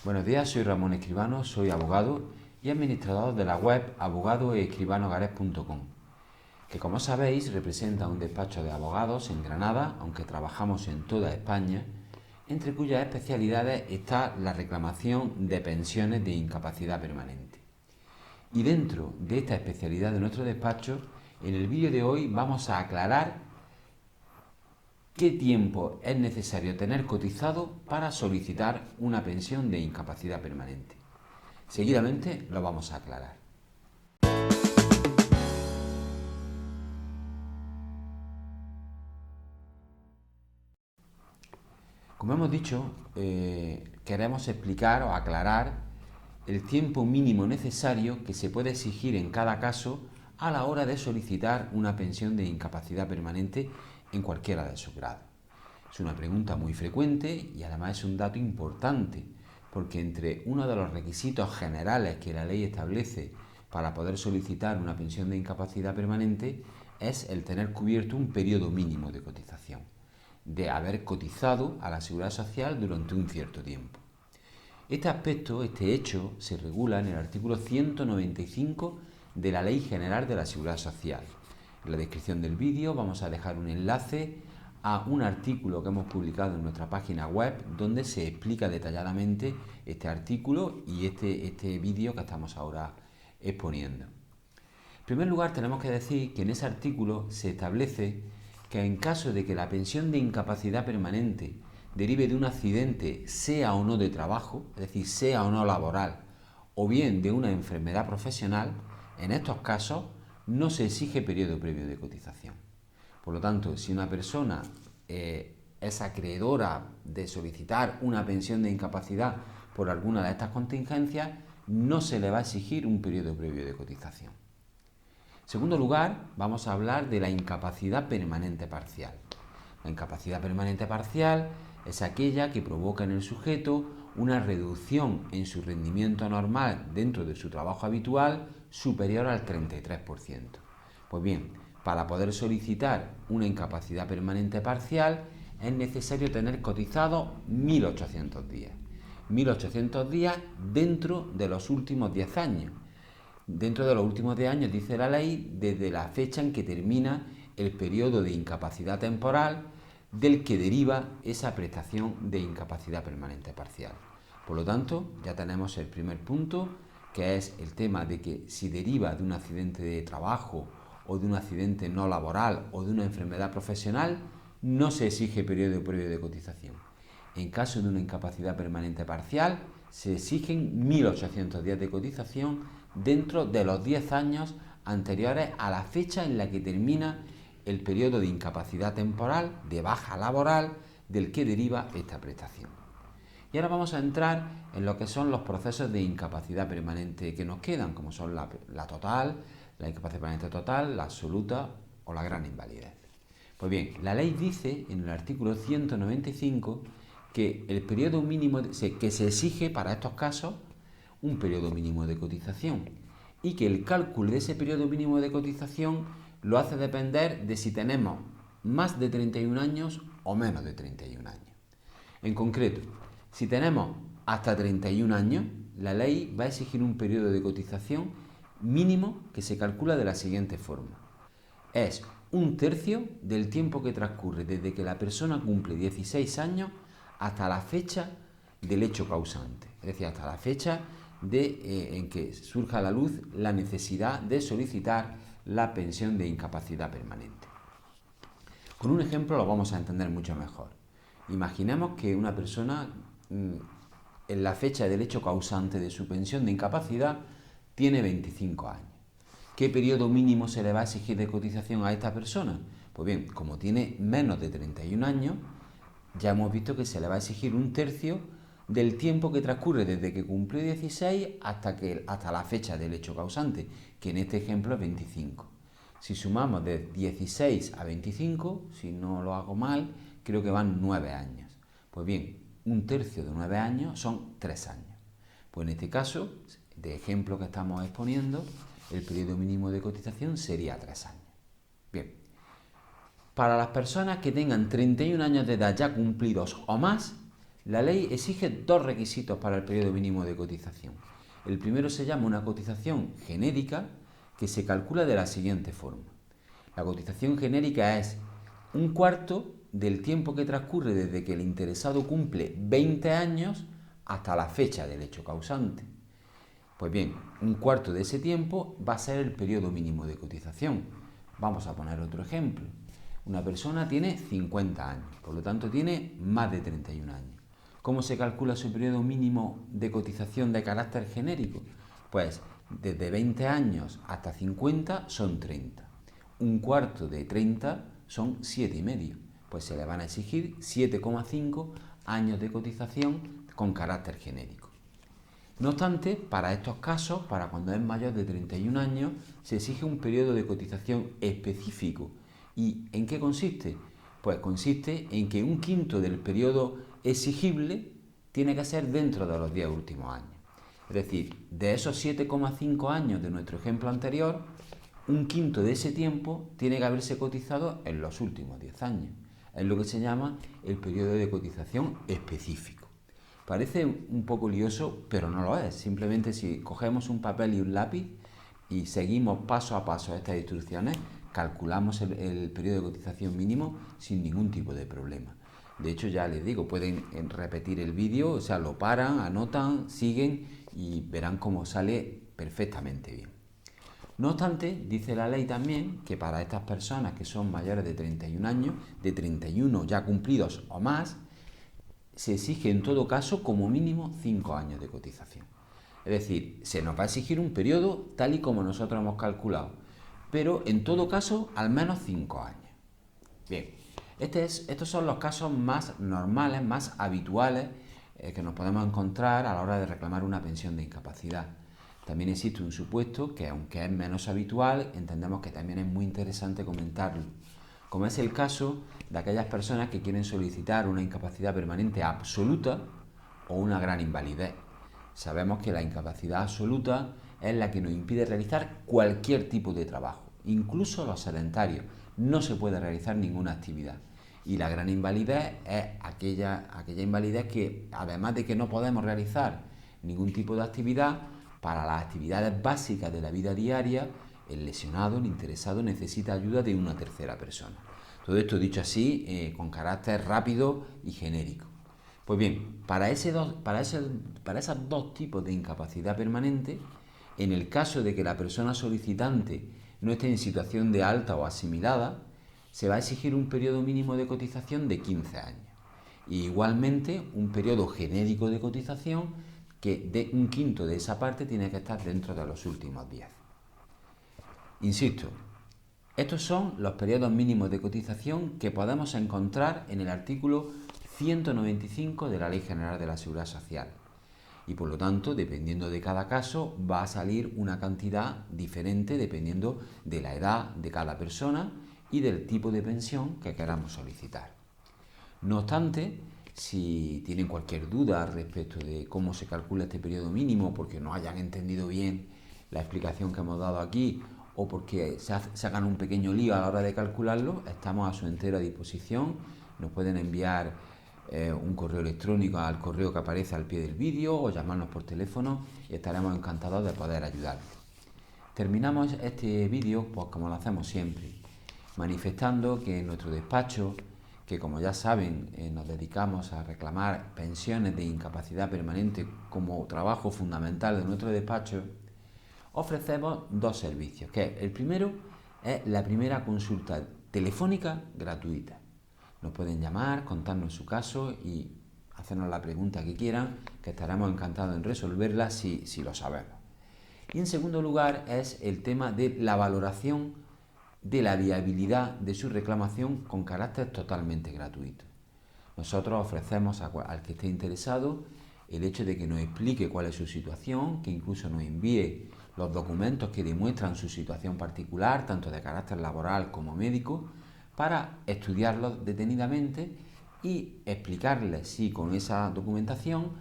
Buenos días, soy Ramón Escribano, soy abogado y administrador de la web abogadoescribanogares.com, que como sabéis representa un despacho de abogados en Granada, aunque trabajamos en toda España, entre cuyas especialidades está la reclamación de pensiones de incapacidad permanente. Y dentro de esta especialidad de nuestro despacho, en el vídeo de hoy vamos a aclarar ¿qué tiempo es necesario tener cotizado para solicitar una pensión de incapacidad permanente? Seguidamente lo vamos a aclarar. Como hemos dicho, queremos explicar o aclarar el tiempo mínimo necesario que se puede exigir en cada caso a la hora de solicitar una pensión de incapacidad permanente en cualquiera de sus grados. Es una pregunta muy frecuente y además es un dato importante, porque entre uno de los requisitos generales que la ley establece para poder solicitar una pensión de incapacidad permanente es el tener cubierto un periodo mínimo de cotización, de haber cotizado a la Seguridad Social durante un cierto tiempo. Este aspecto, este hecho, se regula en el artículo 195 de la Ley General de la Seguridad Social. En la descripción del vídeo vamos a dejar un enlace a un artículo que hemos publicado en nuestra página web donde se explica detalladamente este artículo y este vídeo que estamos ahora exponiendo. En primer lugar, tenemos que decir que en ese artículo se establece que en caso de que la pensión de incapacidad permanente derive de un accidente, sea o no de trabajo, es decir, sea o no laboral, o bien de una enfermedad profesional, en estos casos no se exige periodo previo de cotización. Por lo tanto, si una persona es acreedora de solicitar una pensión de incapacidad por alguna de estas contingencias, no se le va a exigir un periodo previo de cotización. En segundo lugar, vamos a hablar de la incapacidad permanente parcial. La incapacidad permanente parcial es aquella que provoca en el sujeto una reducción en su rendimiento normal dentro de su trabajo habitual superior al 33%. Pues bien, para poder solicitar una incapacidad permanente parcial es necesario tener cotizado 1.800 días. 1.800 días dentro de los últimos 10 años. Dentro de los últimos 10 años, dice la ley, desde la fecha en que termina el periodo de incapacidad temporal del que deriva esa prestación de incapacidad permanente parcial. Por lo tanto, ya tenemos el primer punto, que es el tema de que si deriva de un accidente de trabajo o de un accidente no laboral o de una enfermedad profesional, no se exige periodo previo de cotización. En caso de una incapacidad permanente parcial, se exigen 1.800 días de cotización dentro de los 10 años anteriores a la fecha en la que termina el periodo de incapacidad temporal, de baja laboral, del que deriva esta prestación. Y ahora vamos a entrar en lo que son los procesos de incapacidad permanente que nos quedan, como son la total, la incapacidad permanente total, la absoluta o la gran invalidez. Pues bien, la ley dice en el artículo 195 que el periodo mínimo que se exige para estos casos un periodo mínimo de cotización y que el cálculo de ese periodo mínimo de cotización lo hace depender de si tenemos más de 31 años o menos de 31 años. En concreto, si tenemos hasta 31 años, la ley va a exigir un periodo de cotización mínimo que se calcula de la siguiente forma. Es un tercio del tiempo que transcurre desde que la persona cumple 16 años hasta la fecha del hecho causante, es decir, hasta la fecha en que surja a la luz la necesidad de solicitar la pensión de incapacidad permanente. Con un ejemplo lo vamos a entender mucho mejor. Imaginemos que una persona en la fecha del hecho causante de su pensión de incapacidad tiene 25 años. ¿Qué periodo mínimo se le va a exigir de cotización a esta persona? Pues bien, como tiene menos de 31 años, ya hemos visto que se le va a exigir un tercio del tiempo que transcurre desde que cumplió 16 hasta la fecha del hecho causante, que en este ejemplo es 25. Si sumamos de 16 a 25, si no lo hago mal, creo que van 9 años. Pues bien, un tercio de 9 años son 3 años. Pues en este caso, de ejemplo que estamos exponiendo, el periodo mínimo de cotización sería 3 años. Bien, para las personas que tengan 31 años de edad ya cumplidos o más, La ley exige dos requisitos para el periodo mínimo de cotización. El primero se llama una cotización genérica, que se calcula de la siguiente forma. La cotización genérica es un cuarto del tiempo que transcurre desde que el interesado cumple 20 años hasta la fecha del hecho causante. Pues bien, un cuarto de ese tiempo va a ser el periodo mínimo de cotización. Vamos a poner otro ejemplo. Una persona tiene 50 años, por lo tanto tiene más de 31 años. ¿Cómo se calcula su periodo mínimo de cotización de carácter genérico? Pues desde 20 años hasta 50 son 30. Un cuarto de 30 son 7,5. Pues se le van a exigir 7,5 años de cotización con carácter genérico. No obstante, para estos casos, para cuando es mayor de 31 años, se exige un periodo de cotización específico. ¿Y en qué consiste? Pues consiste en que un quinto del periodo exigible tiene que ser dentro de los 10 últimos años. Es decir, de esos 7,5 años de nuestro ejemplo anterior, un quinto de ese tiempo tiene que haberse cotizado en los últimos 10 años. Es lo que se llama el periodo de cotización específico. Parece un poco lioso, pero no lo es. Simplemente si cogemos un papel y un lápiz y seguimos paso a paso estas instrucciones, calculamos el periodo de cotización mínimo sin ningún tipo de problema. De hecho, ya les digo, pueden repetir el vídeo, o sea, lo paran, anotan, siguen y verán cómo sale perfectamente bien. No obstante, dice la ley también que para estas personas que son mayores de 31 años, de 31 ya cumplidos o más, se exige en todo caso como mínimo 5 años de cotización. Es decir, se nos va a exigir un periodo tal y como nosotros hemos calculado, pero en todo caso al menos 5 años. Bien, estos son los casos más normales, más habituales que nos podemos encontrar a la hora de reclamar una pensión de incapacidad. También existe un supuesto que, aunque es menos habitual, entendemos que también es muy interesante comentarlo, como es el caso de aquellas personas que quieren solicitar una incapacidad permanente absoluta o una gran invalidez. Sabemos que la incapacidad absoluta es la que nos impide realizar cualquier tipo de trabajo, incluso los sedentarios. No se puede realizar ninguna actividad. Y la gran invalidez es aquella invalidez que, además de que no podemos realizar ningún tipo de actividad, para las actividades básicas de la vida diaria, el lesionado, el interesado, necesita ayuda de una tercera persona. Todo esto dicho así, con carácter rápido y genérico. Pues bien, para esos dos tipos de incapacidad permanente, en el caso de que la persona solicitante no esté en situación de alta o asimilada, se va a exigir un periodo mínimo de cotización de 15 años. Y igualmente, un periodo genérico de cotización que de un quinto de esa parte tiene que estar dentro de los últimos 10. Insisto, estos son los periodos mínimos de cotización que podemos encontrar en el artículo 195 de la Ley General de la Seguridad Social. Y por lo tanto, dependiendo de cada caso, va a salir una cantidad diferente dependiendo de la edad de cada persona y del tipo de pensión que queramos solicitar. No obstante, si tienen cualquier duda respecto de cómo se calcula este periodo mínimo, porque no hayan entendido bien la explicación que hemos dado aquí o porque se hagan un pequeño lío a la hora de calcularlo, estamos a su entera disposición. Nos pueden enviar un correo electrónico al correo que aparece al pie del vídeo o llamarnos por teléfono y estaremos encantados de poder ayudarles. Terminamos este vídeo pues como lo hacemos siempre, manifestando que en nuestro despacho, que como ya saben nos dedicamos a reclamar pensiones de incapacidad permanente como trabajo fundamental de nuestro despacho, ofrecemos dos servicios, que el primero es la primera consulta telefónica gratuita. Nos pueden llamar, contarnos su caso y hacernos la pregunta que quieran, que estaremos encantados en resolverla si lo sabemos. Y en segundo lugar es el tema de la valoración de la viabilidad de su reclamación con carácter totalmente gratuito. Nosotros ofrecemos al que esté interesado el hecho de que nos explique cuál es su situación, que incluso nos envíe los documentos que demuestran su situación particular, tanto de carácter laboral como médico, para estudiarlos detenidamente y explicarles si con esa documentación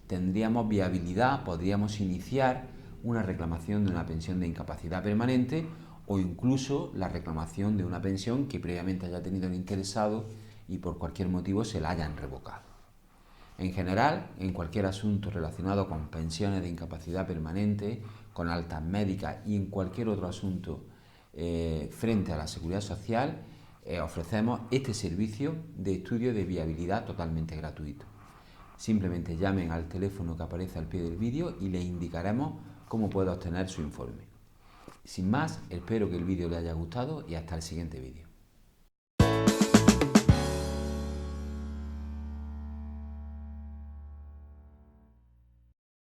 tendríamos viabilidad, podríamos iniciar una reclamación de una pensión de incapacidad permanente o incluso la reclamación de una pensión que previamente haya tenido el interesado y por cualquier motivo se la hayan revocado. En general, en cualquier asunto relacionado con pensiones de incapacidad permanente, con altas médicas y en cualquier otro asunto frente a la seguridad social, ofrecemos este servicio de estudio de viabilidad totalmente gratuito. Simplemente llamen al teléfono que aparece al pie del vídeo y les indicaremos cómo puede obtener su informe. Sin más, espero que el vídeo les haya gustado y hasta el siguiente vídeo.